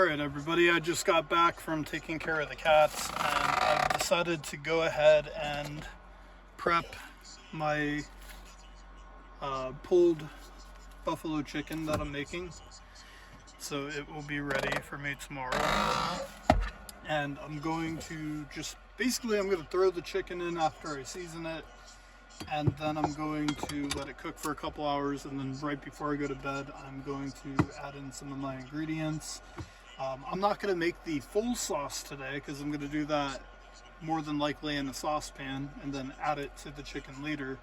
Alright everybody, I just got back from taking care of the cats and I've decided to go ahead and prep my pulled buffalo chicken that I'm making. So it will be ready for me tomorrow. And I'm going to I'm going to throw the chicken in after I season it. And then I'm going to let it cook for a couple hours, and then right before I go to bed I'm going to add in some of my ingredients. I'm not going to make the full sauce today because I'm going to do that more than likely in a saucepan and then add it to the chicken later.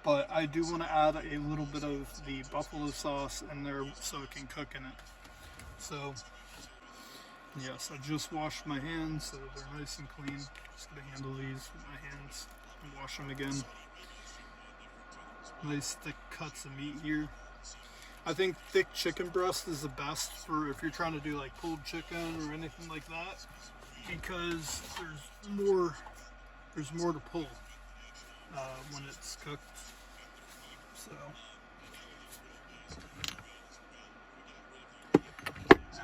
But I do want to add a little bit of the buffalo sauce in there so it can cook in it. So yes, I just washed my hands so they're nice and clean. Just going to handle these with my hands and wash them again. Nice thick cuts of meat here. I think thick chicken breast is the best for if you're trying to do like pulled chicken or anything like that, because there's more to pull when it's cooked. So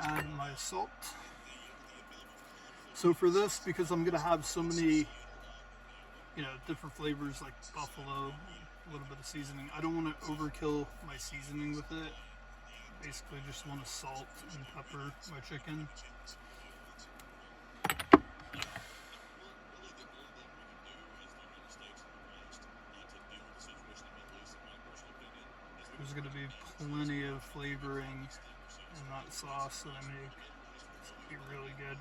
add my salt. So for this, because I'm gonna have so many different flavors like buffalo, a little bit of seasoning, I don't want to overkill my seasoning with it. Basically just want to salt and pepper my chicken. There's going to be plenty of flavoring in that sauce that I make. It's going to be really good.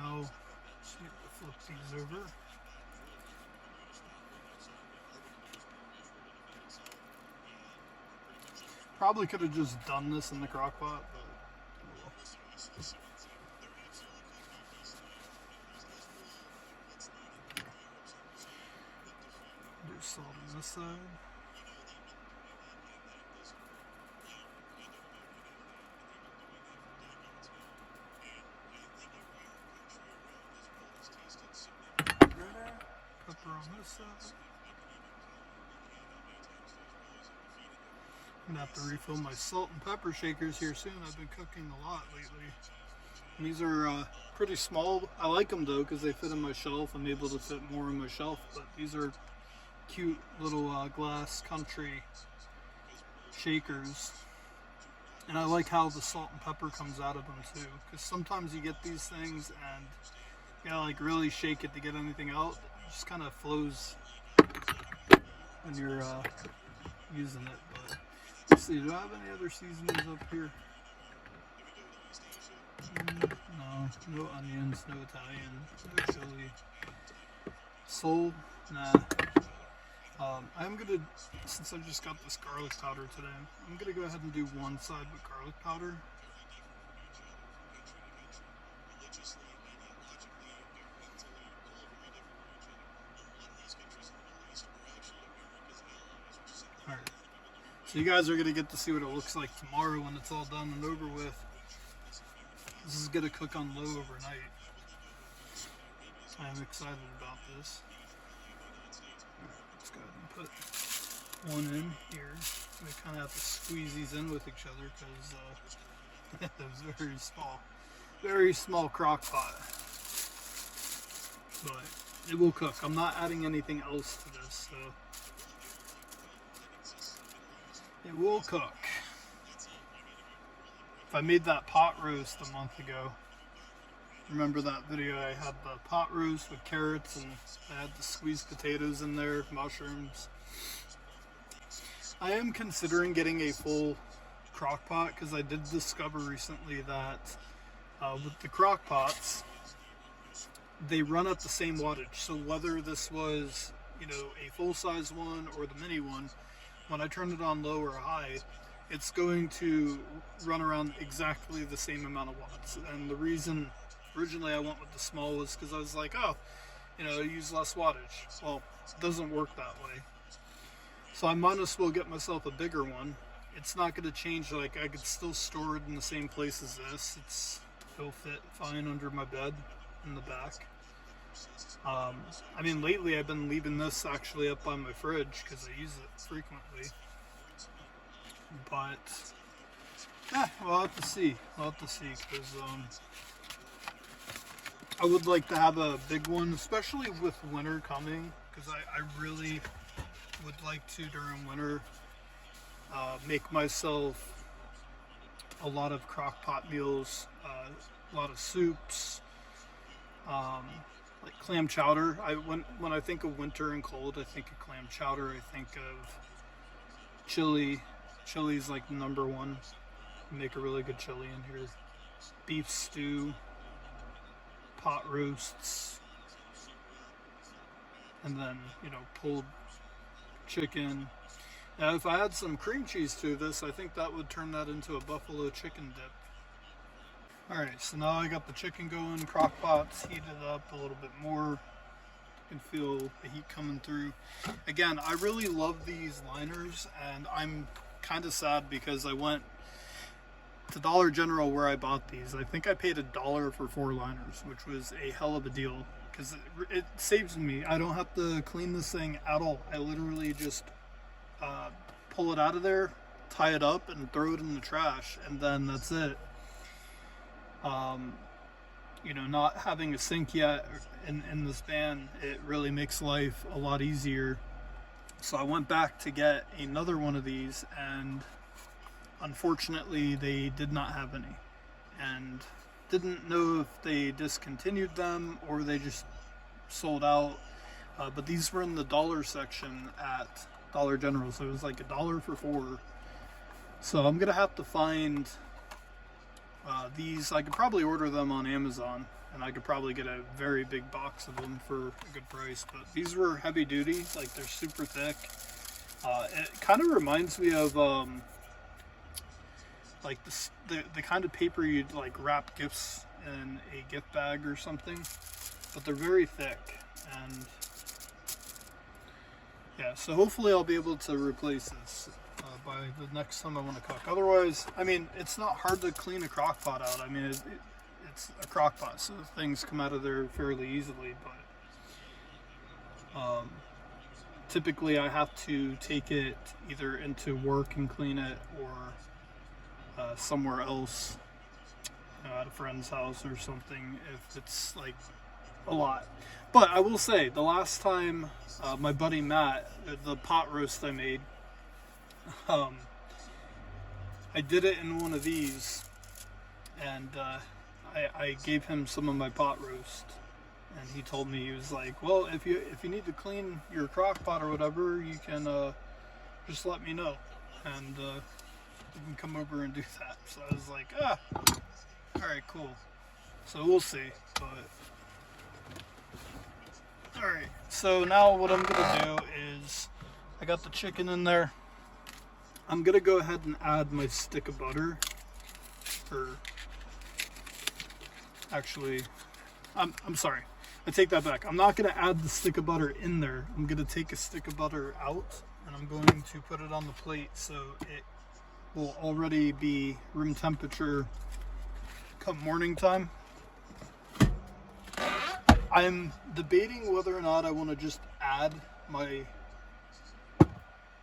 Now, flip these over. Probably could have just done this in the crock pot, but do salt on this side. Pepper on this side. I'm gonna have to refill my salt and pepper shakers here soon. I've been cooking a lot lately. And these are pretty small. I like them though because they fit in my shelf. I'm able to fit more in my shelf, but these are cute little glass country shakers. And I like how the salt and pepper comes out of them too, because sometimes you get these things and you gotta like really shake it to get anything out. It just kind of flows when you're using it. But let's see, do I have any other seasonings up here? No onions, no Italian, no chili. Salt, nah. I'm gonna, since I just got this garlic powder today, I'm gonna go ahead and do one side with garlic powder. Alright, so you guys are going to get to see what it looks like tomorrow when it's all done and over with. This is going to cook on low overnight. I am excited about this. Alright, let's go ahead and put one in here. We kind of have to squeeze these in with each other because it's very small crock pot. But it will cook. I'm not adding anything else to this, so it will cook. If I made that pot roast a month ago, remember that video? I had the pot roast with carrots and I had the squeezed potatoes in there, mushrooms. I am considering getting a full crock pot because I did discover recently that with the crock pots, they run at the same wattage. So whether this was, a full-size one or the mini one, when I turn it on low or high, it's going to run around exactly the same amount of watts. And the reason originally I went with the small was because I was like, use less wattage. Well, it doesn't work that way. So I might as well get myself a bigger one. It's not going to change, like I could still store it in the same place as this. It'll fit fine under my bed in the back. I mean, lately I've been leaving this actually up by my fridge because I use it frequently. But yeah, we'll have to see. We'll have to see because I would like to have a big one, especially with winter coming, because I really would like to during winter make myself a lot of crock pot meals, a lot of soups, um, like clam chowder. When I think of winter and cold, I think of clam chowder. I think of chili. Chili's like number one. Make a really good chili in here. Beef stew, pot roasts, and then pulled chicken. Now, if I had some cream cheese to this, I think that would turn that into a buffalo chicken dip. Alright, so now I got the chicken going, crock pot's heated up a little bit more. You can feel the heat coming through. Again, I really love these liners, and I'm kind of sad because I went to Dollar General where I bought these. I think I paid $1 for 4 liners, which was a hell of a deal because it saves me. I don't have to clean this thing at all. I literally just pull it out of there, tie it up, and throw it in the trash, and then that's it. Not having a sink yet in this van, it really makes life a lot easier. So I went back to get another one of these, and unfortunately they did not have any, and didn't know if they discontinued them or they just sold out. But these were in the dollar section at Dollar General, so it was like $1 for 4. So I'm gonna have to find these. I could probably order them on Amazon, and I could probably get a very big box of them for a good price. But these were heavy duty, like they're super thick. It kind of reminds me of like the kind of paper you'd like wrap gifts in a gift bag or something, but they're very thick. And yeah, so hopefully I'll be able to replace this by the next time I want to cook. Otherwise, I mean, it's not hard to clean a crock pot out. I mean, it's a crock pot, so things come out of there fairly easily, but typically I have to take it either into work and clean it, or somewhere else, at a friend's house or something, if it's like a lot. But I will say, the last time my buddy Matt, the pot roast I made, I did it in one of these, and I gave him some of my pot roast, and he told me, he was like, well, if you need to clean your crock pot or whatever, you can just let me know, and you can come over and do that. So I was like, alright, cool. So we'll see. But alright, so now what I'm gonna do is, I got the chicken in there. I'm gonna go ahead and add my stick of butter. Actually, I'm sorry, I take that back. I'm not gonna add the stick of butter in there. I'm gonna take a stick of butter out, and I'm going to put it on the plate so it will already be room temperature come morning time. I'm debating whether or not I want to just add my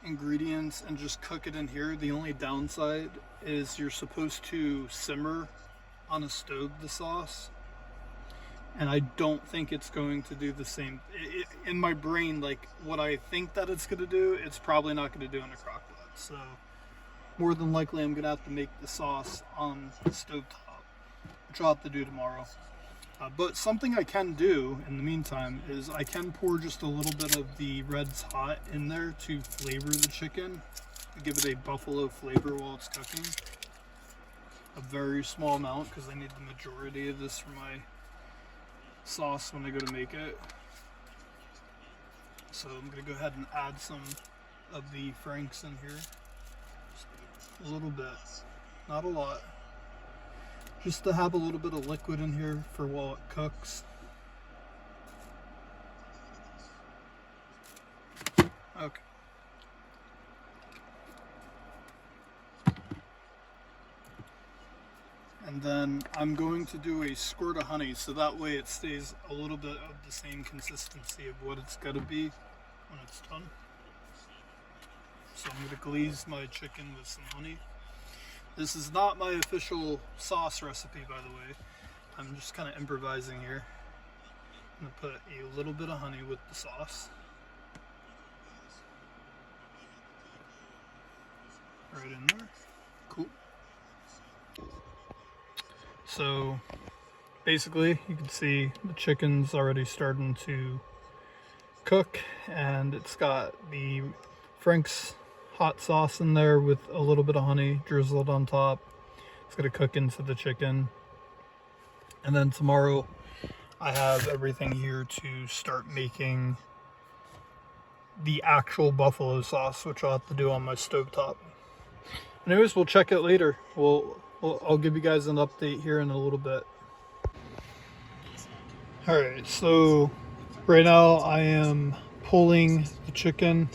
ingredients and just cook it in here. The only downside is you're supposed to simmer on a stove the sauce, and I don't think it's going to do the same. In my brain, like what I think that it's going to do, it's probably not going to do in a crock pot. So more than likely I'm going to have to make the sauce on the stove top, which I'll have to do tomorrow. But something I can do in the meantime is I can pour just a little bit of the Red's Hot in there to flavor the chicken, to give it a buffalo flavor while it's cooking. A very small amount, because I need the majority of this for my sauce when I go to make it. So I'm going to go ahead and add some of the Franks in here. Just a little bit, not a lot. Just to have a little bit of liquid in here for while it cooks. Okay. And then I'm going to do a squirt of honey, so that way it stays a little bit of the same consistency of what it's going to be when it's done. So I'm going to glaze my chicken with some honey. This is not my official sauce recipe, by the way. I'm just kind of improvising here. I'm going to put a little bit of honey with the sauce. Right in there. Cool. So basically you can see the chicken's already starting to cook, and it's got the Frank's hot sauce in there with a little bit of honey drizzled on top. It's going to cook into the chicken. And then tomorrow I have everything here to start making the actual buffalo sauce, which I'll have to do on my stovetop. Anyways, we'll check it later. I'll give you guys an update here in a little bit. Alright, so right now I am pulling the chicken,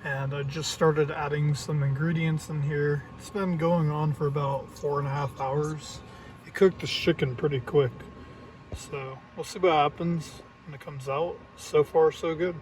and I just started adding some ingredients in here. It's been going on for about 4.5 hours. It cooked this chicken pretty quick, so we'll see what happens when it comes out. So far, so good.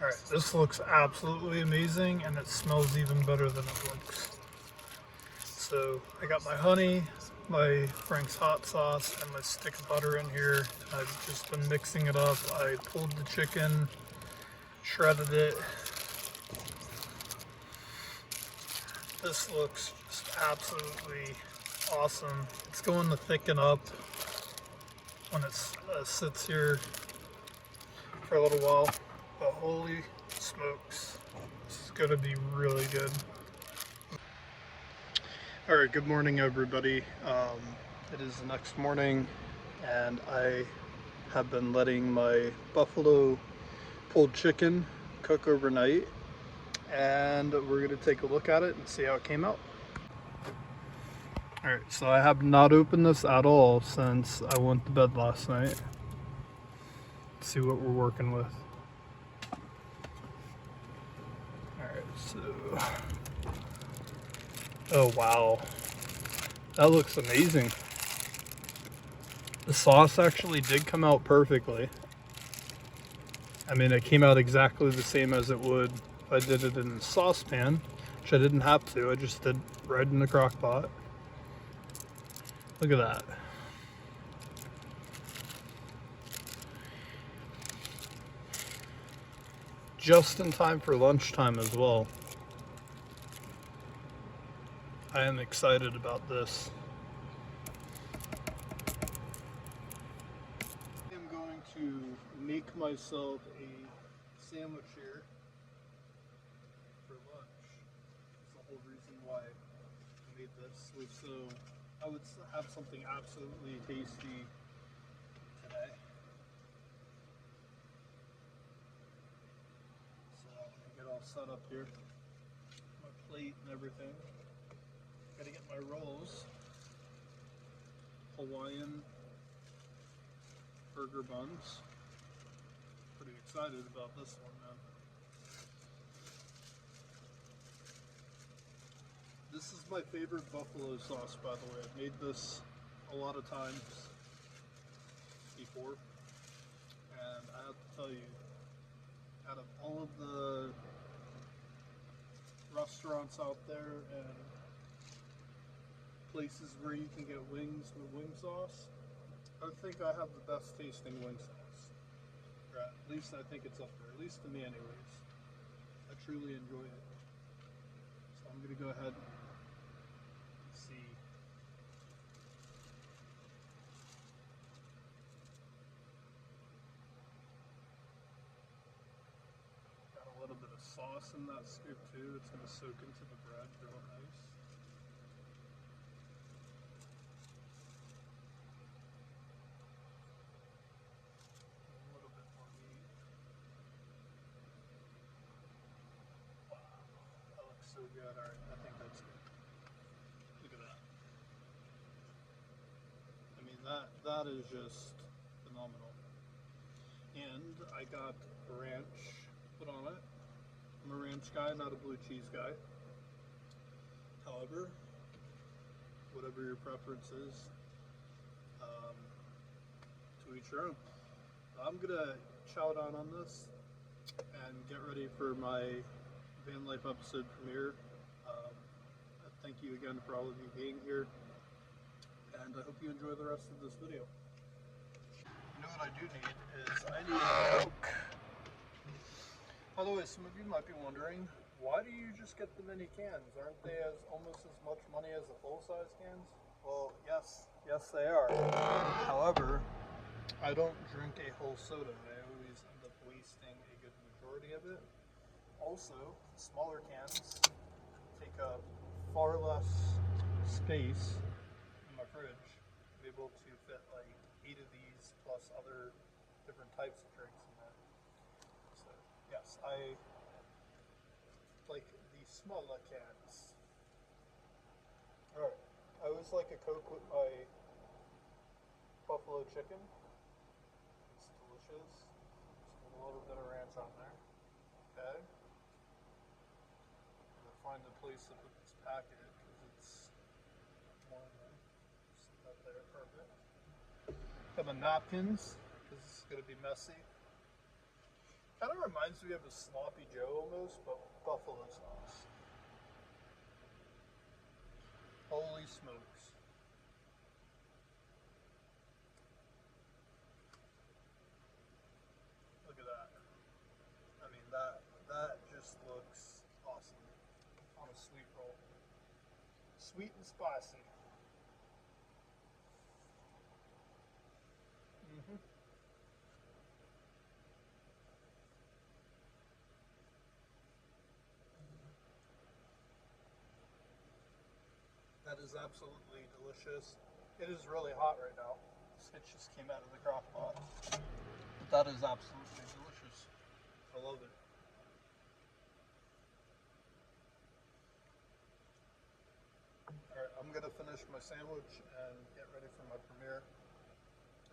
Alright, this looks absolutely amazing, and it smells even better than it looks. So I got my honey, my Frank's hot sauce, and my stick of butter in here. I've just been mixing it up. I pulled the chicken, shredded it. This looks just absolutely awesome. It's going to thicken up when it sits here for a little while. But holy smokes, this is going to be really good. Alright, good morning everybody. It is the next morning, and I have been letting my buffalo pulled chicken cook overnight, and we're going to take a look at it and see how it came out. Alright, so I have not opened this at all since I went to bed last night. Let's see what we're working with. So, oh wow, that looks amazing. The sauce actually did come out perfectly. I mean, it came out exactly the same as it would if I did it in a saucepan, which I didn't have to, I just did right in the crock pot. Look at that. Just in time for lunchtime as well. I am excited about this. I'm going to make myself a sandwich here for lunch. That's the whole reason why I made this, was so I would have something absolutely tasty today. So I get all set up here, my plate and everything. Gotta get my rolls, Hawaiian burger buns. Pretty excited about this one, man. This is my favorite buffalo sauce, by the way. I've made this a lot of times before, and I have to tell you, out of all of the restaurants out there and places where you can get wings with wing sauce, I think I have the best tasting wing sauce. Or at least I think it's up there, at least to me anyways. I truly enjoy it. So I'm gonna go ahead and see. Got a little bit of sauce in that scoop too. It's gonna soak into the bread real nice. So good. All right, I think that's good. Look at that. I mean, that is just phenomenal. And I got ranch put on it. I'm a ranch guy, not a blue cheese guy. However, whatever your preference is, to each your own. I'm gonna chow down on this and get ready for my van life episode premiere. Thank you again for all of you being here, and I hope you enjoy the rest of this video. You know what I do need is I need a Coke. By the way, some of you might be wondering, why do you just get the mini cans? Aren't they almost as much money as the full-size cans? Well, yes they are. However, I don't drink a whole soda. I always end up wasting a good majority of it. Also, smaller cans take up far less space in my fridge. I'm able to fit like 8 of these plus other different types of drinks in there. So yes, I like the smaller cans. Alright, I always like a Coke with my buffalo chicken. It's delicious. Just put a little bit of ranch on there. Okay. Find a place to put this packet because it's more than that there. Perfect. Got my napkins because this is going to be messy. Kind of reminds me of a sloppy Joe almost, but buffalo sauce. Holy smokes. Look at that. I mean, that just looks awesome. On a sweet roll. Sweet and spicy. That is absolutely delicious. It is really hot right now. It just came out of the crock pot. But that is absolutely delicious. I love it. Alright, I'm going to finish my sandwich and get ready for my premiere.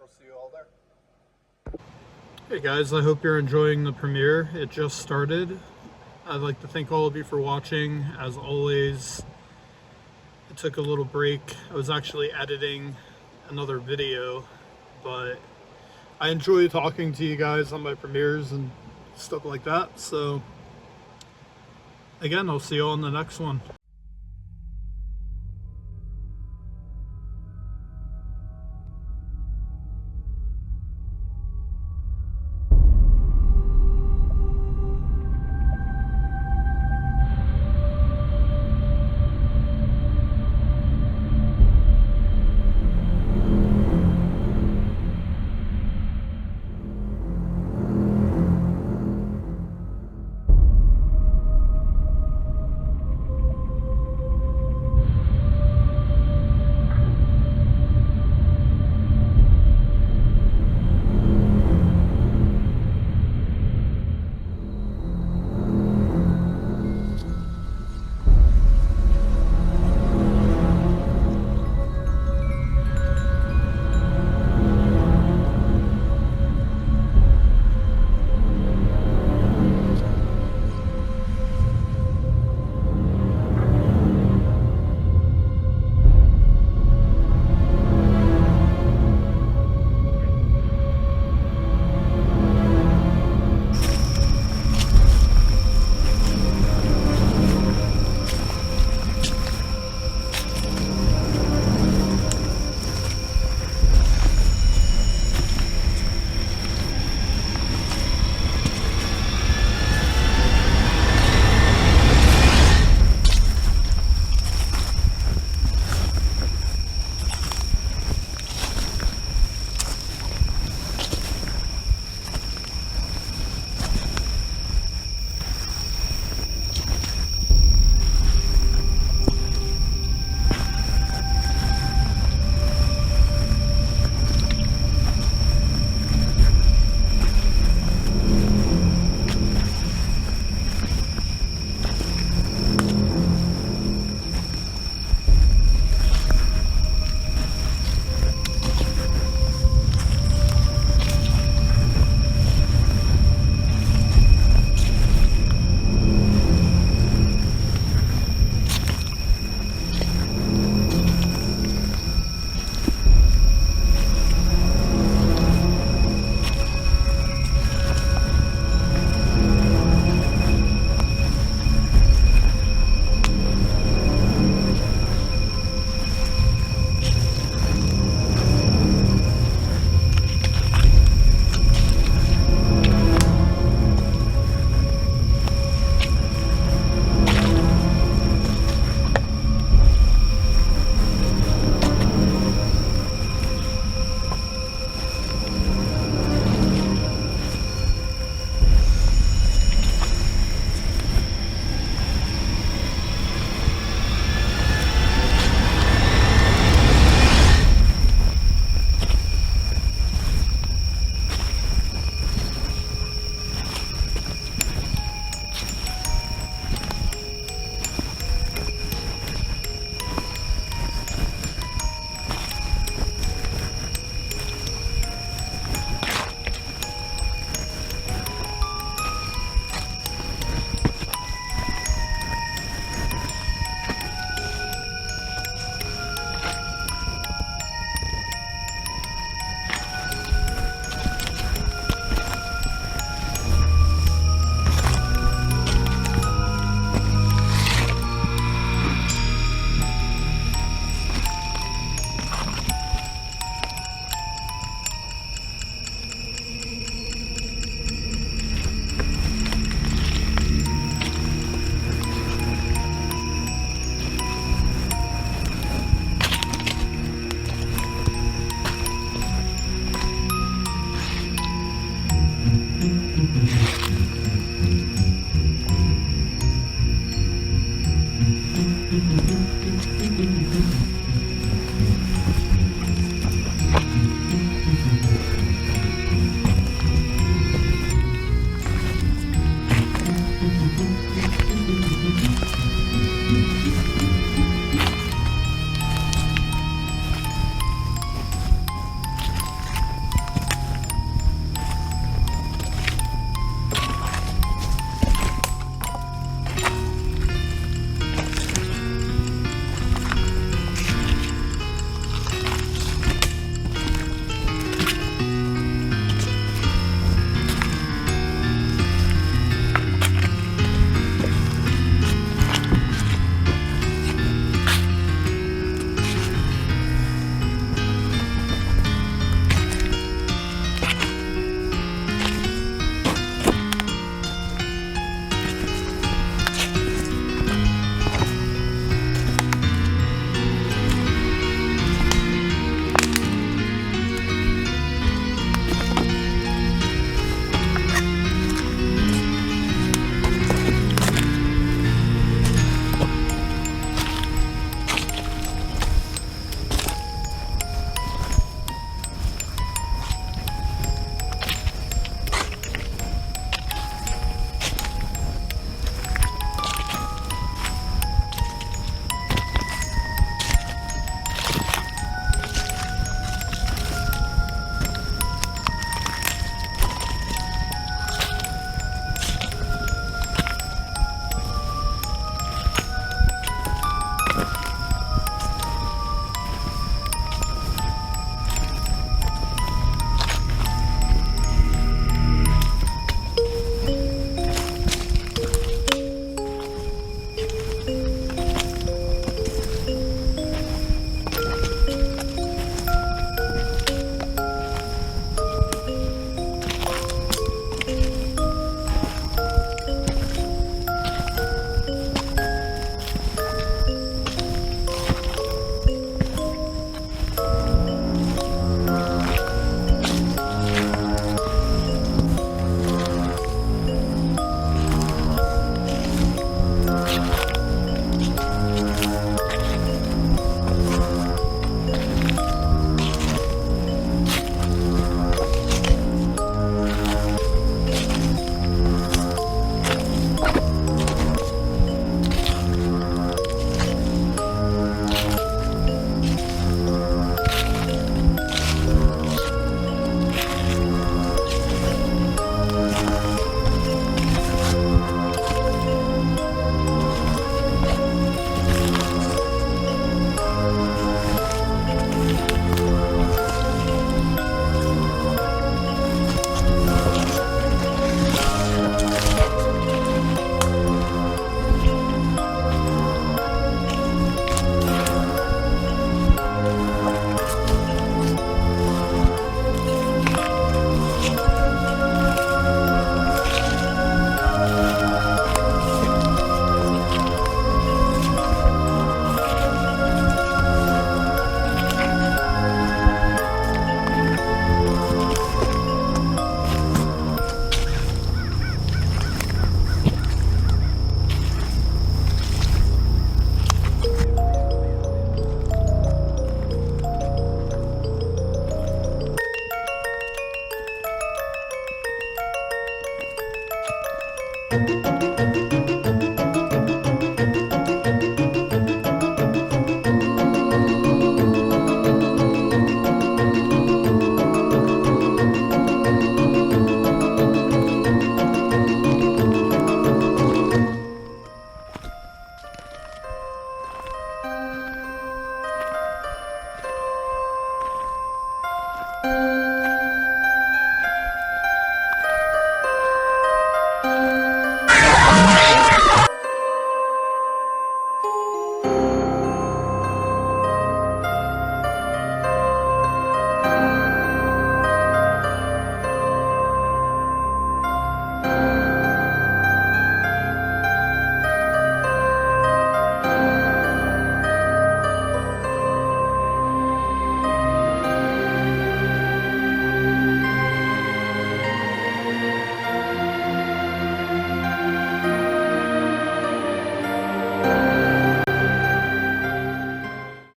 I'll see you all there. Hey guys, I hope you're enjoying the premiere. It just started. I'd like to thank all of you for watching. As always, it took a little break. I was actually editing another video, but I enjoy talking to you guys on my premieres and stuff like that. So again, I'll see you on the next one.